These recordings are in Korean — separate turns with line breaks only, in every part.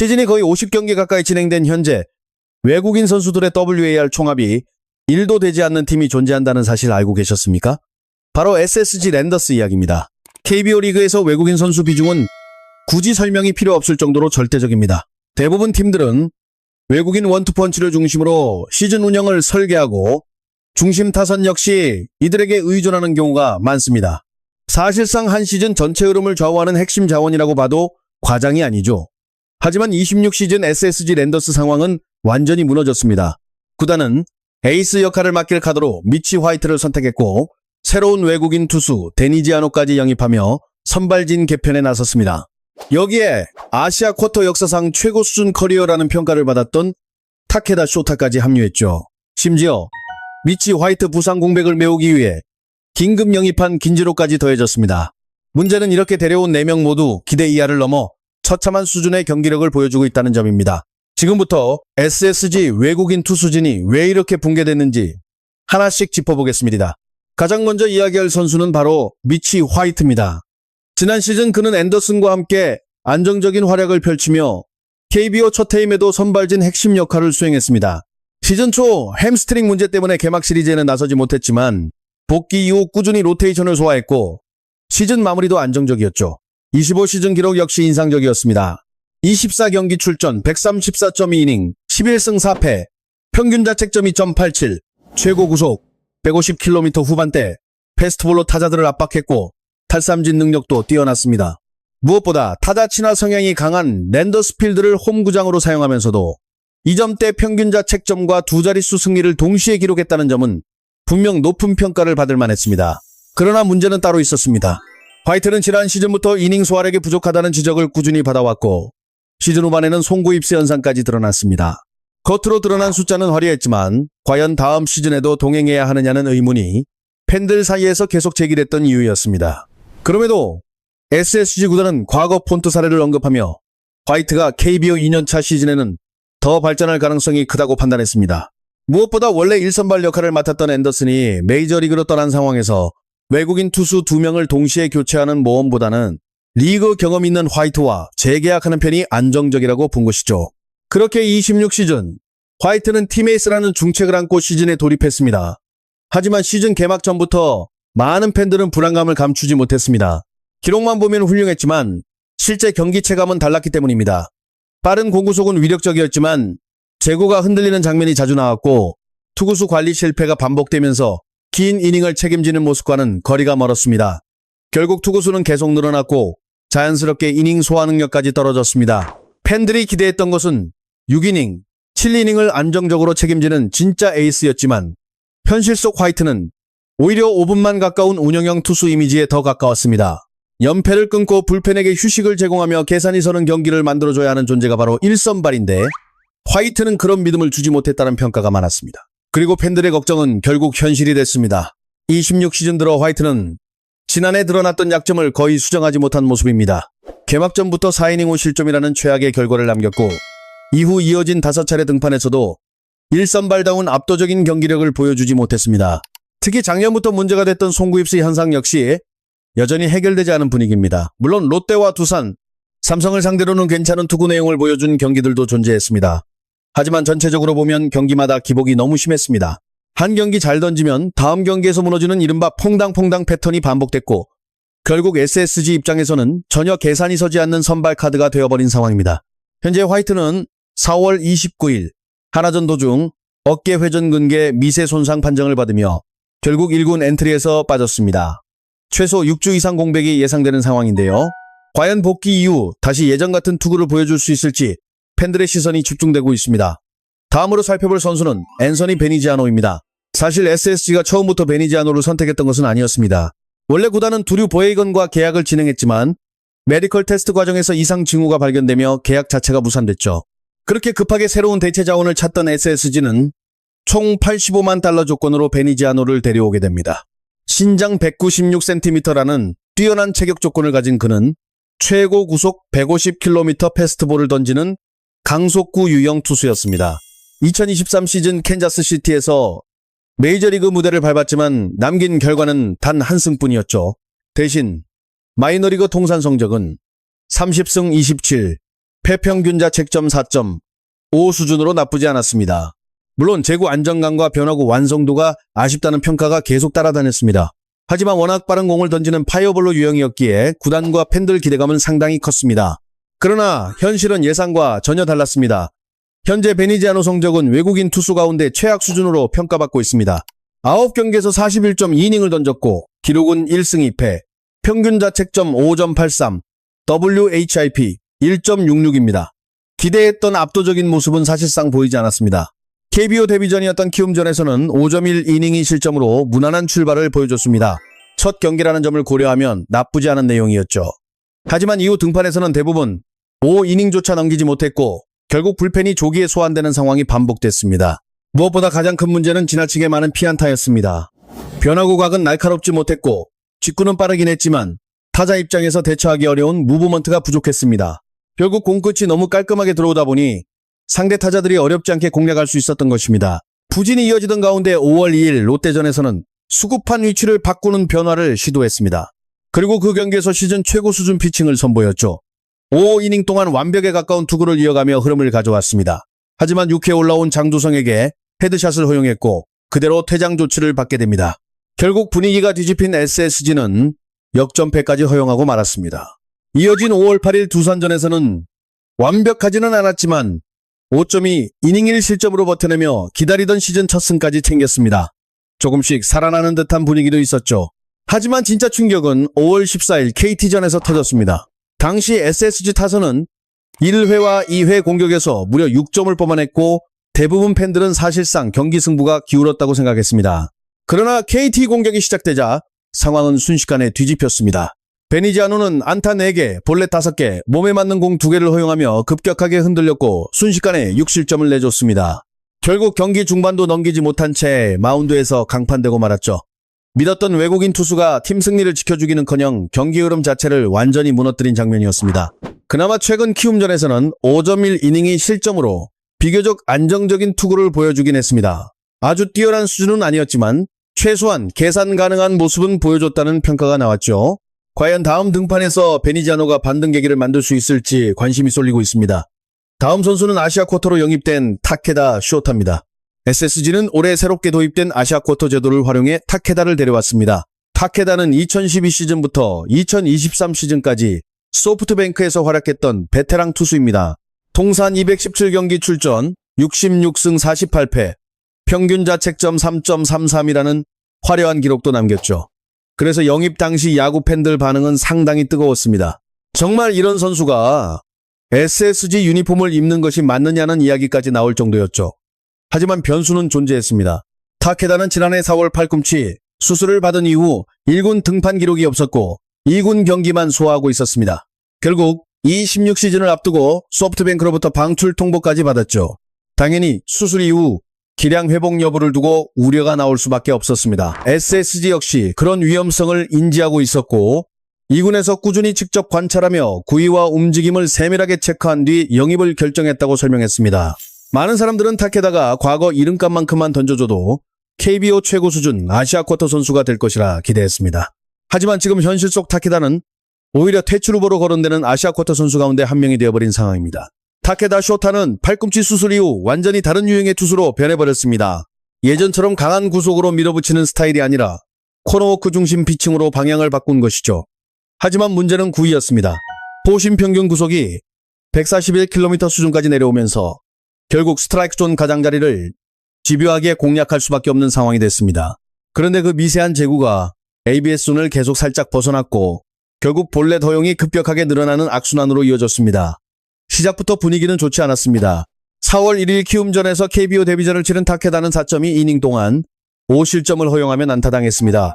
시즌이 거의 50경기 가까이 진행된 현재 외국인 선수들의 WAR 총합이 1도 되지 않는 팀이 존재한다는 사실 알고 계셨습니까? 바로 SSG 랜더스 이야기입니다. KBO 리그에서 외국인 선수 비중은 굳이 설명이 필요 없을 정도로 절대적입니다. 대부분 팀들은 외국인 원투펀치를 중심으로 시즌 운영을 설계하고 중심 타선 역시 이들에게 의존하는 경우가 많습니다. 사실상 한 시즌 전체 흐름을 좌우하는 핵심 자원이라고 봐도 과장이 아니죠. 하지만 26시즌 SSG 랜더스 상황은 완전히 무너졌습니다. 구단은 에이스 역할을 맡길 카드로 미치 화이트를 선택했고 새로운 외국인 투수 데니지아노까지 영입하며 선발진 개편에 나섰습니다. 여기에 아시아 쿼터 역사상 최고 수준 커리어라는 평가를 받았던 타케다 쇼타까지 합류했죠. 심지어 미치 화이트 부상 공백을 메우기 위해 긴급 영입한 긴지로까지 더해졌습니다. 문제는 이렇게 데려온 4명 모두 기대 이하를 넘어 처참한 수준의 경기력을 보여주고 있다는 점입니다. 지금부터 SSG 외국인 투수진이 왜 이렇게 붕괴됐는지 하나씩 짚어보겠습니다. 가장 먼저 이야기할 선수는 바로 미치 화이트입니다. 지난 시즌 그는 앤더슨과 함께 안정적인 활약을 펼치며 KBO 첫 해임에도 선발진 핵심 역할을 수행했습니다. 시즌 초 햄스트링 문제 때문에 개막 시리즈에는 나서지 못했지만 복귀 이후 꾸준히 로테이션을 소화했고 시즌 마무리도 안정적이었죠. 25시즌 기록 역시 인상적이었습니다. 24경기 출전 134.2이닝 11승 4패 평균 자책점 2.87 최고 구속 150km 후반대 패스트볼로 타자들을 압박했고 탈삼진 능력도 뛰어났습니다. 무엇보다 타자 친화 성향이 강한 랜더스필드를 홈구장으로 사용하면서도 2점대 평균 자책점과 두 자릿수 승리를 동시에 기록했다는 점은 분명 높은 평가를 받을 만했습니다. 그러나 문제는 따로 있었습니다. 화이트는 지난 시즌부터 이닝 소화력이 부족하다는 지적을 꾸준히 받아왔고 시즌 후반에는 송구 입수 현상까지 드러났습니다. 겉으로 드러난 숫자는 화려했지만 과연 다음 시즌에도 동행해야 하느냐는 의문이 팬들 사이에서 계속 제기됐던 이유였습니다. 그럼에도 SSG 구단은 과거 폰트 사례를 언급하며 화이트가 KBO 2년차 시즌에는 더 발전할 가능성이 크다고 판단했습니다. 무엇보다 원래 1선발 역할을 맡았던 앤더슨이 메이저리그로 떠난 상황에서 외국인 투수 2명을 동시에 교체하는 모험보다는 리그 경험 있는 화이트와 재계약하는 편이 안정적이라고 본 것이죠. 그렇게 26시즌 화이트는 팀에이스라는 중책을 안고 시즌에 돌입했습니다. 하지만 시즌 개막 전부터 많은 팬들은 불안감을 감추지 못했습니다. 기록만 보면 훌륭했지만 실제 경기 체감은 달랐기 때문입니다. 빠른 공구속은 위력적이었지만 제구가 흔들리는 장면이 자주 나왔고 투구수 관리 실패가 반복되면서 긴 이닝을 책임지는 모습과는 거리가 멀었습니다. 결국 투구수는 계속 늘어났고 자연스럽게 이닝 소화 능력까지 떨어졌습니다. 팬들이 기대했던 것은 6이닝, 7이닝을 안정적으로 책임지는 진짜 에이스였지만 현실 속 화이트는 오히려 5분만 가까운 운영형 투수 이미지에 더 가까웠습니다. 연패를 끊고 불펜에게 휴식을 제공하며 계산이 서는 경기를 만들어줘야 하는 존재가 바로 1선발인데 화이트는 그런 믿음을 주지 못했다는 평가가 많았습니다. 그리고 팬들의 걱정은 결국 현실이 됐습니다. 26시즌 들어 화이트는 지난해 드러났던 약점을 거의 수정하지 못한 모습입니다. 개막전부터 4이닝 5실점이라는 최악의 결과를 남겼고 이후 이어진 5차례 등판에서도 1선발다운 압도적인 경기력을 보여주지 못했습니다. 특히 작년부터 문제가 됐던 송구 입수 현상 역시 여전히 해결되지 않은 분위기입니다. 물론 롯데와 두산, 삼성을 상대로는 괜찮은 투구 내용을 보여준 경기들도 존재했습니다. 하지만 전체적으로 보면 경기마다 기복이 너무 심했습니다. 한 경기 잘 던지면 다음 경기에서 무너지는 이른바 퐁당퐁당 패턴이 반복됐고 결국 SSG 입장에서는 전혀 계산이 서지 않는 선발 카드가 되어버린 상황입니다. 현재 화이트는 4월 29일 하나전 도중 어깨 회전 근개 미세 손상 판정을 받으며 결국 1군 엔트리에서 빠졌습니다. 최소 6주 이상 공백이 예상되는 상황인데요. 과연 복귀 이후 다시 예전 같은 투구를 보여줄 수 있을지 팬들의 시선이 집중되고 있습니다. 다음으로 살펴볼 선수는 앤서니 베니지아노입니다. 사실 SSG가 처음부터 베니지아노를 선택했던 것은 아니었습니다. 원래 구단은 두류 보에이건과 계약을 진행했지만 메디컬 테스트 과정에서 이상 징후가 발견되며 계약 자체가 무산됐죠. 그렇게 급하게 새로운 대체 자원을 찾던 SSG는 총 85만 달러 조건으로 베니지아노를 데려오게 됩니다. 신장 196cm라는 뛰어난 체격 조건을 가진 그는 최고 구속 150km 패스트볼을 던지는 강속구 유형 투수였습니다. 2023 시즌 캔자스시티에서 메이저리그 무대를 밟았지만 남긴 결과는 단 한 승뿐이었죠. 대신 마이너리그 통산 성적은 30승 27, 패평균 자책점 4.5 수준으로 나쁘지 않았습니다. 물론 제구 안정감과 변화구 완성도가 아쉽다는 평가가 계속 따라다녔습니다. 하지만 워낙 빠른 공을 던지는 파이어볼로 유형이었기에 구단과 팬들 기대감은 상당히 컸습니다. 그러나 현실은 예상과 전혀 달랐습니다. 현재 베니지아노 성적은 외국인 투수 가운데 최악 수준으로 평가받고 있습니다. 9경기에서 41.2이닝을 던졌고 기록은 1승 2패, 평균 자책점 5.83, WHIP 1.66입니다. 기대했던 압도적인 모습은 사실상 보이지 않았습니다. KBO 데뷔전이었던 키움전에서는 5.1이닝이 실점으로 무난한 출발을 보여줬습니다. 첫 경기라는 점을 고려하면 나쁘지 않은 내용이었죠. 하지만 이후 등판에서는 대부분 5이닝조차 넘기지 못했고 결국 불펜이 조기에 소환되는 상황이 반복됐습니다. 무엇보다 가장 큰 문제는 지나치게 많은 피안타였습니다. 변화구 각은 날카롭지 못했고 직구는 빠르긴 했지만 타자 입장에서 대처하기 어려운 무브먼트가 부족했습니다. 결국 공끝이 너무 깔끔하게 들어오다 보니 상대 타자들이 어렵지 않게 공략할 수 있었던 것입니다. 부진이 이어지던 가운데 5월 2일 롯데전에서는 수급한 위치를 바꾸는 변화를 시도했습니다. 그리고 그 경기에서 시즌 최고 수준 피칭을 선보였죠. 5이닝 동안 완벽에 가까운 투구를 이어가며 흐름을 가져왔습니다. 하지만 6회에 올라온 장두성에게 헤드샷을 허용했고 그대로 퇴장 조치를 받게 됩니다. 결국 분위기가 뒤집힌 SSG는 역전패까지 허용하고 말았습니다. 이어진 5월 8일 두산전에서는 완벽하지는 않았지만 5.2 이닝 1실점으로 버텨내며 기다리던 시즌 첫 승까지 챙겼습니다. 조금씩 살아나는 듯한 분위기도 있었죠. 하지만 진짜 충격은 5월 14일 KT전에서 터졌습니다. 당시 SSG 타선은 1회와 2회 공격에서 무려 6점을 뽑아냈고 대부분 팬들은 사실상 경기 승부가 기울었다고 생각했습니다. 그러나 KT 공격이 시작되자 상황은 순식간에 뒤집혔습니다. 베니지아노는 안타 4개, 볼넷 5개, 몸에 맞는 공 2개를 허용하며 급격하게 흔들렸고 순식간에 6실점을 내줬습니다. 결국 경기 중반도 넘기지 못한 채 마운드에서 강판되고 말았죠. 믿었던 외국인 투수가 팀 승리를 지켜주기는커녕 경기 흐름 자체를 완전히 무너뜨린 장면이었습니다. 그나마 최근 키움전에서는 5.1이닝이 실점으로 비교적 안정적인 투구를 보여주긴 했습니다. 아주 뛰어난 수준은 아니었지만 최소한 계산 가능한 모습은 보여줬다는 평가가 나왔죠. 과연 다음 등판에서 베니지아노가 반등 계기를 만들 수 있을지 관심이 쏠리고 있습니다. 다음 선수는 아시아 쿼터로 영입된 타케다 쇼타입니다. SSG는 올해 새롭게 도입된 아시아 쿼터 제도를 활용해 타케다를 데려왔습니다. 타케다는 2012 시즌부터 2023 시즌까지 소프트뱅크에서 활약했던 베테랑 투수입니다. 통산 217경기 출전, 66승 48패, 평균 자책점 3.33이라는 화려한 기록도 남겼죠. 그래서 영입 당시 야구 팬들 반응은 상당히 뜨거웠습니다. 정말 이런 선수가 SSG 유니폼을 입는 것이 맞느냐는 이야기까지 나올 정도였죠. 하지만 변수는 존재했습니다. 타케다는 지난해 4월 팔꿈치 수술을 받은 이후 1군 등판 기록이 없었고 2군 경기만 소화하고 있었습니다. 결국 2016 시즌을 앞두고 소프트뱅크로부터 방출 통보까지 받았죠. 당연히 수술 이후 기량 회복 여부를 두고 우려가 나올 수밖에 없었습니다. SSG 역시 그런 위험성을 인지하고 있었고 2군에서 꾸준히 직접 관찰하며 구위와 움직임을 세밀하게 체크한 뒤 영입을 결정했다고 설명했습니다. 많은 사람들은 타케다가 과거 이름값만큼만 던져줘도 KBO 최고 수준 아시아 쿼터 선수가 될 것이라 기대했습니다. 하지만 지금 현실 속 타케다는 오히려 퇴출 후보로 거론되는 아시아 쿼터 선수 가운데 한 명이 되어버린 상황입니다. 타케다 쇼타는 팔꿈치 수술 이후 완전히 다른 유형의 투수로 변해버렸습니다. 예전처럼 강한 구속으로 밀어붙이는 스타일이 아니라 코너워크 중심 피칭으로 방향을 바꾼 것이죠. 하지만 문제는 구위였습니다. 포심 평균 구속이 141km 수준까지 내려오면서 결국 스트라이크 존 가장자리를 집요하게 공략할 수밖에 없는 상황이 됐습니다. 그런데 그 미세한 제구가 ABS 존을 계속 살짝 벗어났고 결국 볼넷 허용이 급격하게 늘어나는 악순환으로 이어졌습니다. 시작부터 분위기는 좋지 않았습니다. 4월 1일 키움전에서 KBO 데뷔전을 치른 타케다는 4.2이닝 동안 5실점을 허용하며 난타당했습니다.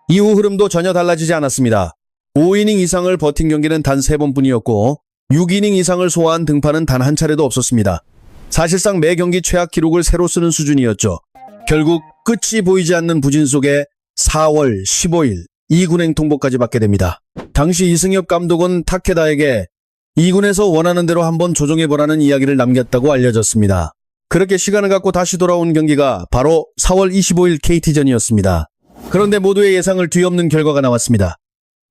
이후 흐름도 전혀 달라지지 않았습니다. 5이닝 이상을 버틴 경기는 단 3번뿐이었고 6이닝 이상을 소화한 등판은 단 한 차례도 없었습니다. 사실상 매 경기 최악 기록을 새로 쓰는 수준이었죠. 결국 끝이 보이지 않는 부진 속에 4월 15일 2군행 통보까지 받게 됩니다. 당시 이승엽 감독은 타케다에게 2군에서 원하는 대로 한번 조정해보라는 이야기를 남겼다고 알려졌습니다. 그렇게 시간을 갖고 다시 돌아온 경기가 바로 4월 25일 KT전이었습니다. 그런데 모두의 예상을 뒤엎는 결과가 나왔습니다.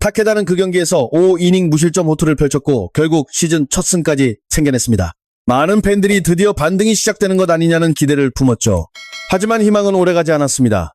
타케다는 그 경기에서 5이닝 무실점 호투를 펼쳤고 결국 시즌 첫 승까지 챙겨냈습니다. 많은 팬들이 드디어 반등이 시작되는 것 아니냐는 기대를 품었죠. 하지만 희망은 오래가지 않았습니다.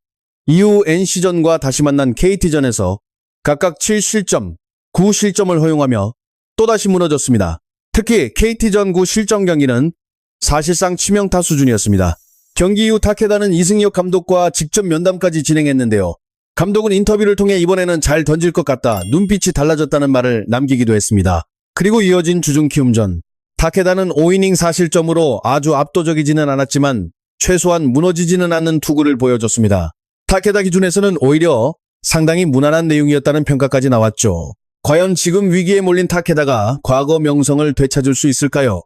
이후 NC전과 다시 만난 KT전에서 각각 7실점, 9실점을 허용하며 또다시 무너졌습니다. 특히 KT전 9실점 경기는 사실상 치명타 수준이었습니다. 경기 이후 타케다는 이승엽 감독과 직접 면담까지 진행했는데요. 감독은 인터뷰를 통해 이번에는 잘 던질 것 같다, 눈빛이 달라졌다는 말을 남기기도 했습니다. 그리고 이어진 주중 키움전. 타케다는 5이닝 4실점으로 아주 압도적이지는 않았지만 최소한 무너지지는 않는 투구를 보여줬습니다. 타케다 기준에서는 오히려 상당히 무난한 내용이었다는 평가까지 나왔죠. 과연 지금 위기에 몰린 타케다가 과거 명성을 되찾을 수 있을까요?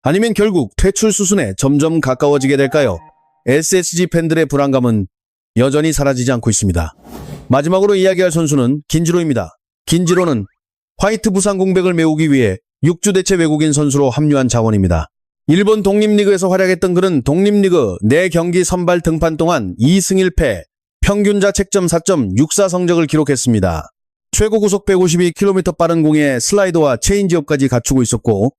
아니면 결국 퇴출 수순에 점점 가까워지게 될까요? SSG 팬들의 불안감은 여전히 사라지지 않고 있습니다. 마지막으로 이야기할 선수는 긴지로입니다. 긴지로는 화이트 부상 공백을 메우기 위해 6주 대체 외국인 선수로 합류한 자원입니다. 일본 독립리그에서 활약했던 그는 독립리그 4경기 선발 등판 동안 2승 1패, 평균 자책점 4.64 성적을 기록했습니다. 최고 구속 152km 빠른 공에 슬라이더와 체인지업까지 갖추고 있었고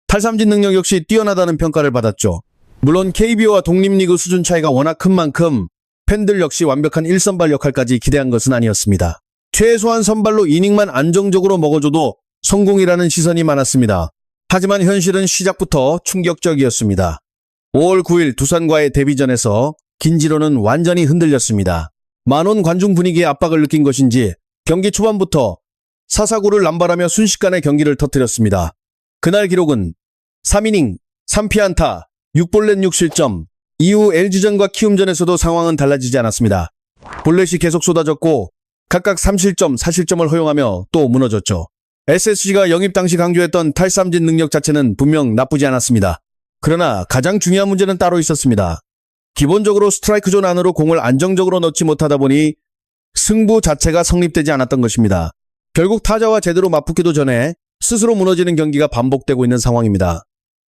탈삼진 능력 역시 뛰어나다는 평가를 받았죠. 물론 KBO와 독립리그 수준 차이가 워낙 큰 만큼 팬들 역시 완벽한 1선발 역할까지 기대한 것은 아니었습니다. 최소한 선발로 이닝만 안정적으로 먹어줘도 성공이라는 시선이 많았습니다. 하지만 현실은 시작부터 충격적이었습니다. 5월 9일 두산과의 데뷔전에서 긴지로는 완전히 흔들렸습니다. 만원 관중 분위기에 압박을 느낀 것인지 경기 초반부터 사사구를 남발하며 순식간에 경기를 터뜨렸습니다. 그날 기록은 3이닝, 3피안타, 6볼넷 6실점. 이후 LG전과 키움전에서도 상황은 달라지지 않았습니다. 볼넷이 계속 쏟아졌고 각각 3실점, 4실점을 허용하며 또 무너졌죠. SSG가 영입 당시 강조했던 탈삼진 능력 자체는 분명 나쁘지 않았습니다. 그러나 가장 중요한 문제는 따로 있었습니다. 기본적으로 스트라이크 존 안으로 공을 안정적으로 넣지 못하다 보니 승부 자체가 성립되지 않았던 것입니다. 결국 타자와 제대로 맞붙기도 전에 스스로 무너지는 경기가 반복되고 있는 상황입니다.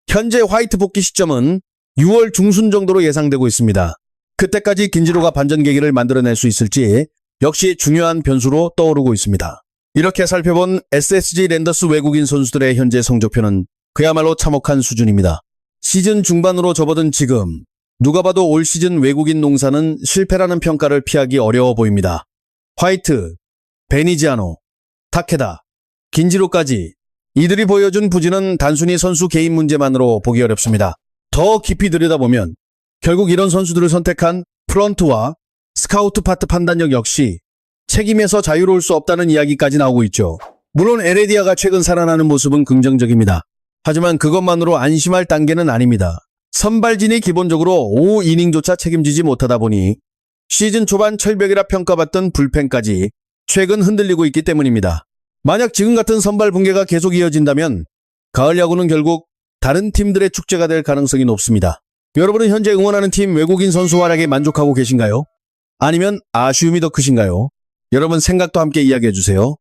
현재 화이트 복귀 시점은 6월 중순 정도로 예상되고 있습니다. 그때까지 긴지로가 반전 계기를 만들어낼 수 있을지 역시 중요한 변수로 떠오르고 있습니다. 이렇게 살펴본 SSG 랜더스 외국인 선수들의 현재 성적표는 그야말로 참혹한 수준입니다. 시즌 중반으로 접어든 지금 누가 봐도 올 시즌 외국인 농사는 실패라는 평가를 피하기 어려워 보입니다. 화이트, 베니지아노, 타케다, 긴지로까지 이들이 보여준 부진은 단순히 선수 개인 문제만으로 보기 어렵습니다. 더 깊이 들여다보면 결국 이런 선수들을 선택한 프런트와 스카우트 파트 판단력 역시 책임에서 자유로울 수 없다는 이야기까지 나오고 있죠. 물론 에레디아가 최근 살아나는 모습은 긍정적입니다. 하지만 그것만으로 안심할 단계는 아닙니다. 선발진이 기본적으로 5이닝조차 책임지지 못하다 보니 시즌 초반 철벽이라 평가받던 불펜까지 최근 흔들리고 있기 때문입니다. 만약 지금 같은 선발 붕괴가 계속 이어진다면 가을 야구는 결국 다른 팀들의 축제가 될 가능성이 높습니다. 여러분은 현재 응원하는 팀 외국인 선수 활약에 만족하고 계신가요? 아니면 아쉬움이 더 크신가요? 여러분 생각도 함께 이야기해주세요.